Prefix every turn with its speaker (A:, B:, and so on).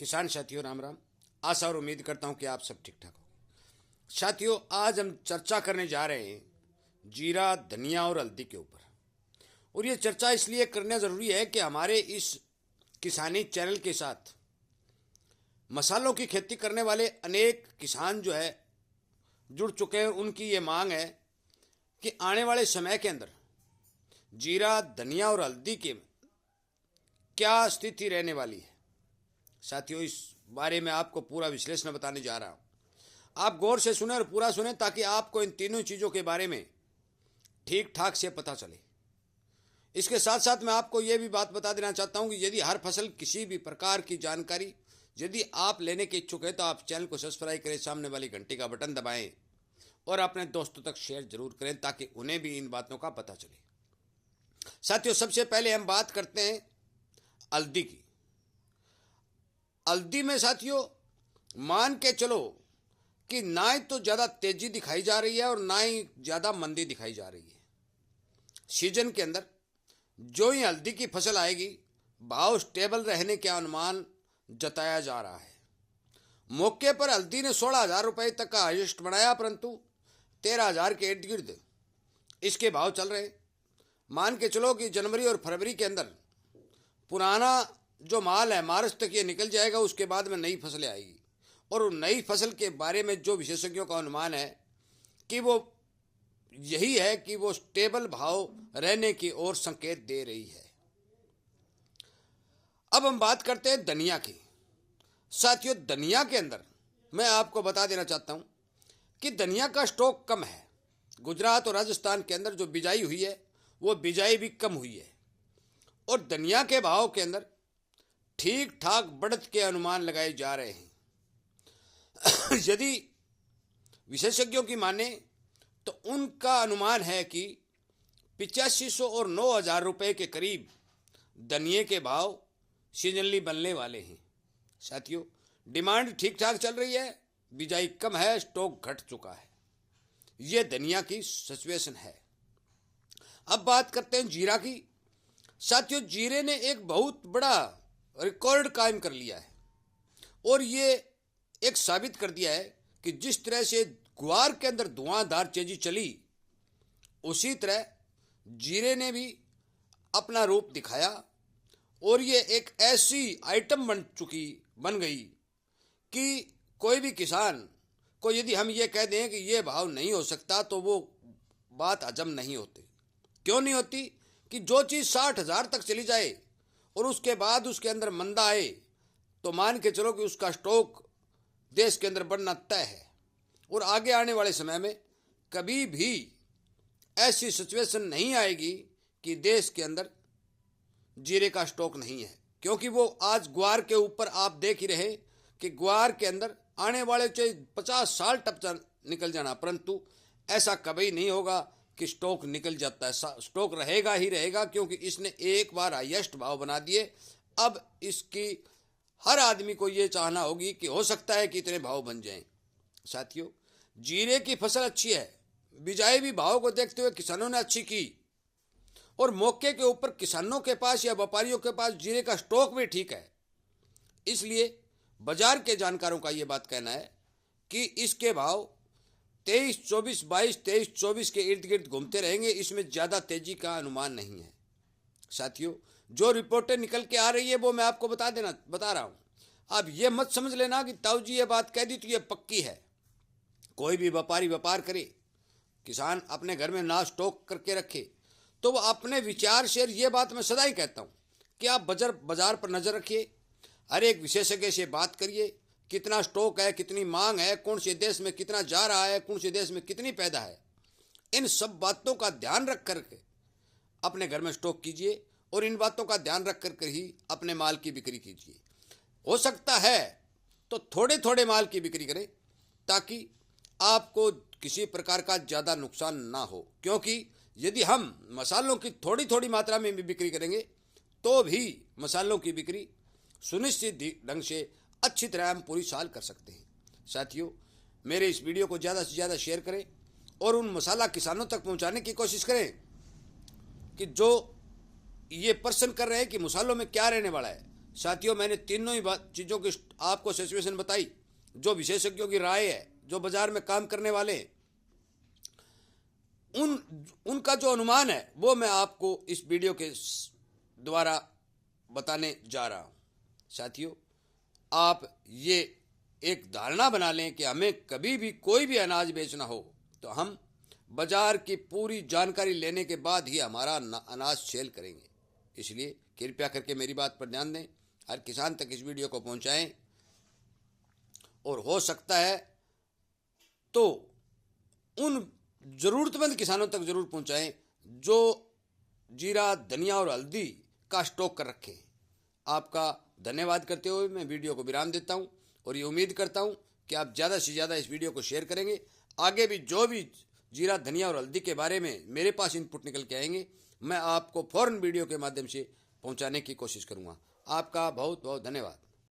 A: किसान साथियों राम राम। आशा और उम्मीद करता हूं कि आप सब ठीक ठाक हो। साथियों, आज हम चर्चा करने जा रहे हैं जीरा, धनिया और हल्दी के ऊपर। और ये चर्चा इसलिए करना ज़रूरी है कि हमारे इस किसानी चैनल के साथ मसालों की खेती करने वाले अनेक किसान जो है जुड़ चुके हैं। उनकी ये मांग है कि आने वाले समय के अंदर जीरा, धनिया और हल्दी के क्या स्थिति रहने वाली है। साथियों, इस बारे में आपको पूरा विश्लेषण बताने जा रहा हूं। आप गौर से सुने और पूरा सुने ताकि आपको इन तीनों चीज़ों के बारे में ठीक ठाक से पता चले। इसके साथ साथ मैं आपको यह भी बात बता देना चाहता हूं कि यदि हर फसल किसी भी प्रकार की जानकारी यदि आप लेने के इच्छुक है तो आप चैनल को सब्सक्राइब करें, सामने वाली घंटी का बटन दबाएं और अपने दोस्तों तक शेयर जरूर करें ताकि उन्हें भी इन बातों का पता चले। साथियों, सबसे पहले हम बात करते हैं हल्दी की। हल्दी में साथियों मान के चलो कि ना ही तो ज़्यादा तेजी दिखाई जा रही है और ना ही ज़्यादा मंदी दिखाई जा रही है। सीजन के अंदर जो ही हल्दी की फसल आएगी भाव स्टेबल रहने का अनुमान जताया जा रहा है। मौके पर हल्दी ने 16,000 रुपये तक का हाईएस्ट बनाया, परंतु 13,000 के इर्द गिर्द इसके भाव चल रहे। मान के चलो कि जनवरी और फरवरी के अंदर पुराना जो माल है मार्च तक ये निकल जाएगा, उसके बाद में नई फसलें आएगी। और नई फसल के बारे में जो विशेषज्ञों का अनुमान है कि वो यही है कि वो स्टेबल भाव रहने की ओर संकेत दे रही है। अब हम बात करते हैं धनिया की। साथियों, धनिया के अंदर मैं आपको बता देना चाहता हूं कि धनिया का स्टॉक कम है। गुजरात और राजस्थान के अंदर जो बिजाई हुई है वो बिजाई भी कम हुई है और धनिया के भाव के अंदर ठीक ठाक बढ़त के अनुमान लगाए जा रहे हैं। यदि विशेषज्ञों की माने तो उनका अनुमान है कि 8500 और 9,000 रुपये के करीब धनिये के भाव सीजनली बनने वाले हैं। साथियों, डिमांड ठीक ठाक चल रही है, बिजाई कम है, स्टॉक घट चुका है। ये धनिया की सिचुएशन है। अब बात करते हैं जीरा की। साथियों, जीरे ने एक बहुत बड़ा रिकॉर्ड कायम कर लिया है और ये एक साबित कर दिया है कि जिस तरह से ग्वार के अंदर धुआंधार तेजी चली उसी तरह जीरे ने भी अपना रूप दिखाया और ये एक ऐसी आइटम बन गई कि कोई भी किसान को यदि हम ये कह दें कि ये भाव नहीं हो सकता तो वो बात हजम नहीं होती। क्यों नहीं होती? कि जो चीज़ 60,000 तक चली जाए और उसके बाद उसके अंदर मंदा आए तो मान के चलो कि उसका स्टॉक देश के अंदर बढ़ना तय है और आगे आने वाले समय में कभी भी ऐसी सिचुएशन नहीं आएगी कि देश के अंदर जीरे का स्टॉक नहीं है। क्योंकि वो आज ग्वार के ऊपर आप देख ही रहे कि ग्वार के अंदर आने वाले चाहे 50 साल टप निकल जाना, परंतु ऐसा कभी नहीं होगा कि स्टॉक निकल जाता है। स्टॉक रहेगा ही रहेगा क्योंकि इसने एक बार हाईएस्ट भाव बना दिए। अब इसकी हर आदमी को ये चाहना होगी कि हो सकता है कि इतने भाव बन जाएं। साथियों, जीरे की फसल अच्छी है, बिजाई भी भाव को देखते हुए किसानों ने अच्छी की और मौके के ऊपर किसानों के पास या व्यापारियों के पास जीरे का स्टॉक भी ठीक है। इसलिए बाजार के जानकारों का ये बात कहना है कि इसके भाव 23-24, 22-23-24 के इर्द गिर्द घूमते रहेंगे। इसमें ज़्यादा तेजी का अनुमान नहीं है। साथियों, जो रिपोर्टें निकल के आ रही है वो मैं आपको बता रहा हूँ। आप ये मत समझ लेना कि ताऊ जी ये बात कह दी तो ये पक्की है। कोई भी व्यापारी व्यापार करे, किसान अपने घर में ना स्टॉक करके रखे तो वो अपने विचार से, ये बात मैं सदा ही कहता हूँ कि आप बाजार पर नज़र रखिए, हर एक विशेषज्ञ से बात करिए, कितना स्टॉक है, कितनी मांग है, कौन से देश में कितना जा रहा है, कौन से देश में कितनी पैदा है। इन सब बातों का ध्यान रख करके अपने घर में स्टॉक कीजिए और इन बातों का ध्यान रख कर ही अपने माल की बिक्री कीजिए। हो सकता है तो थोड़े थोड़े माल की बिक्री करें ताकि आपको किसी प्रकार का ज़्यादा नुकसान ना हो। क्योंकि यदि हम मसालों की थोड़ी थोड़ी मात्रा में भी बिक्री करेंगे तो भी मसालों की बिक्री सुनिश्चित ढंग से अच्छी तरह हम पूरी साल कर सकते हैं। साथियों, मेरे इस वीडियो को ज़्यादा से ज़्यादा शेयर करें और उन मसाला किसानों तक पहुंचाने की कोशिश करें कि जो ये प्रश्न कर रहे हैं कि मसालों में क्या रहने वाला है। साथियों, मैंने तीनों ही चीज़ों की आपको सिचुएशन बताई, जो विशेषज्ञों की राय है, जो बाजार में काम करने वाले हैं, उनका जो अनुमान है वो मैं आपको इस वीडियो के द्वारा बताने जा रहा हूं। साथियों, आप ये एक धारणा बना लें कि हमें कभी भी कोई भी अनाज बेचना हो तो हम बाजार की पूरी जानकारी लेने के बाद ही हमारा अनाज सेल करेंगे। इसलिए कृपया करके मेरी बात पर ध्यान दें, हर किसान तक इस वीडियो को पहुंचाएं और हो सकता है तो उन ज़रूरतमंद किसानों तक ज़रूर पहुंचाएं जो जीरा, धनिया और हल्दी का स्टॉक कर रखें। आपका धन्यवाद करते हुए मैं वीडियो को विराम देता हूं और ये उम्मीद करता हूं कि आप ज़्यादा से ज़्यादा इस वीडियो को शेयर करेंगे। आगे भी जो भी जीरा, धनिया और हल्दी के बारे में मेरे पास इनपुट निकल के आएंगे, मैं आपको फ़ौरन वीडियो के माध्यम से पहुंचाने की कोशिश करूंगा। आपका बहुत बहुत धन्यवाद।